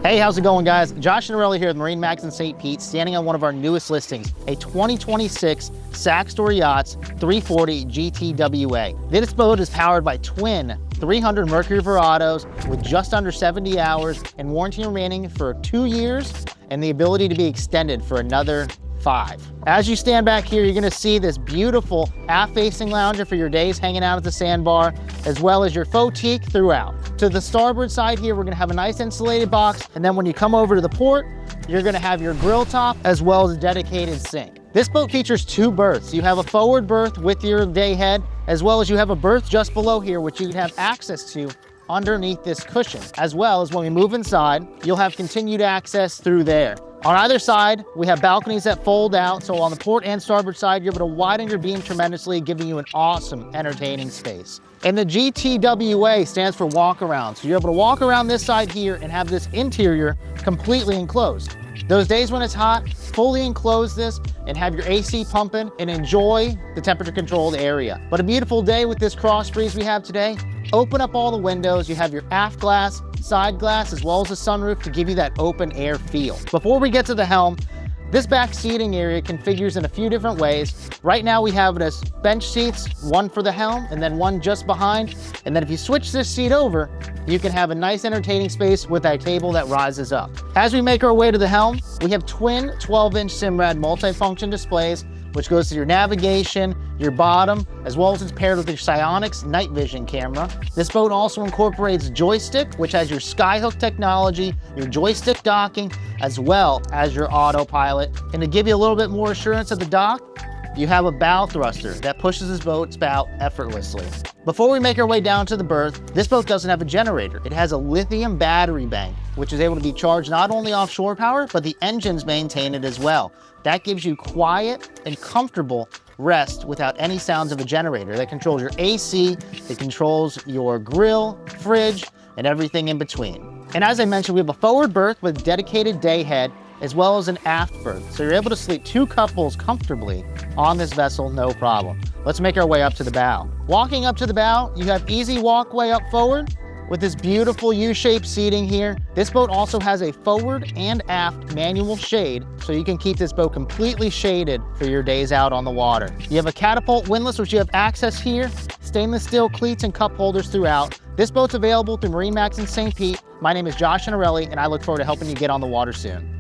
Hey, how's it going, guys? Josh and Norelli here with Marine Max in St. Pete, standing on one of our newest listings, a 2026 Saxdor Yachts 340 GTWA. This boat is powered by twin 300 Mercury Verados with just under 70 hours and warranty remaining for 2 years and the ability to be extended for another 5. As you stand back here, you're gonna see this beautiful aft-facing lounger for your days hanging out at the sandbar, as well as your faux teak throughout. To the starboard side here, we're gonna have a nice insulated box, and then when you come over to the port, you're gonna have your grill top as well as a dedicated sink. This boat features 2 berths. You have a forward berth with your day head, as well as you have a berth just below here, which you can have access to underneath this cushion. As well as when we move inside, you'll have continued access through there. On either side, we have balconies that fold out, so on the port and starboard side, you're able to widen your beam tremendously, giving you an awesome, entertaining space. And the GTWA stands for walk around, so you're able to walk around this side here and have this interior completely enclosed. Those days when it's hot, fully enclose this and have your AC pumping and enjoy the temperature controlled area. But a beautiful day with this cross breeze we have today, open up all the windows, you have your aft glass, side glass, as well as a sunroof to give you that open air feel. Before we get to the helm, this back seating area configures in a few different ways. Right now we have it as bench seats, one for the helm and then one just behind. And then if you switch this seat over, you can have a nice entertaining space with a table that rises up. As we make our way to the helm, we have twin 12-inch Simrad multifunction displays, which goes to your navigation, your bottom, as well as it's paired with your SIONYX night vision camera. This boat also incorporates joystick, which has your Skyhook technology, your joystick docking, as well as your autopilot. And to give you a little bit more assurance at the dock, you have a bow thruster that pushes this boat's bow effortlessly. Before we make our way down to the berth, this boat doesn't have a generator. It has a lithium battery bank, which is able to be charged not only offshore power, but the engines maintain it as well. That gives you quiet and comfortable rest without any sounds of a generator. That controls your AC, it controls your grill, fridge, and everything in between. And as I mentioned, we have a forward berth with dedicated day head, as well as an aft berth. So you're able to sleep 2 couples comfortably on this vessel, no problem. Let's make our way up to the bow. Walking up to the bow, you have easy walkway up forward with this beautiful U-shaped seating here. This boat also has a forward and aft manual shade, so you can keep this boat completely shaded for your days out on the water. You have a catapult windlass, which you have access here, stainless steel cleats and cup holders throughout. This boat's available through Marine Max in St. Pete. My name is Josh Norelli, and I look forward to helping you get on the water soon.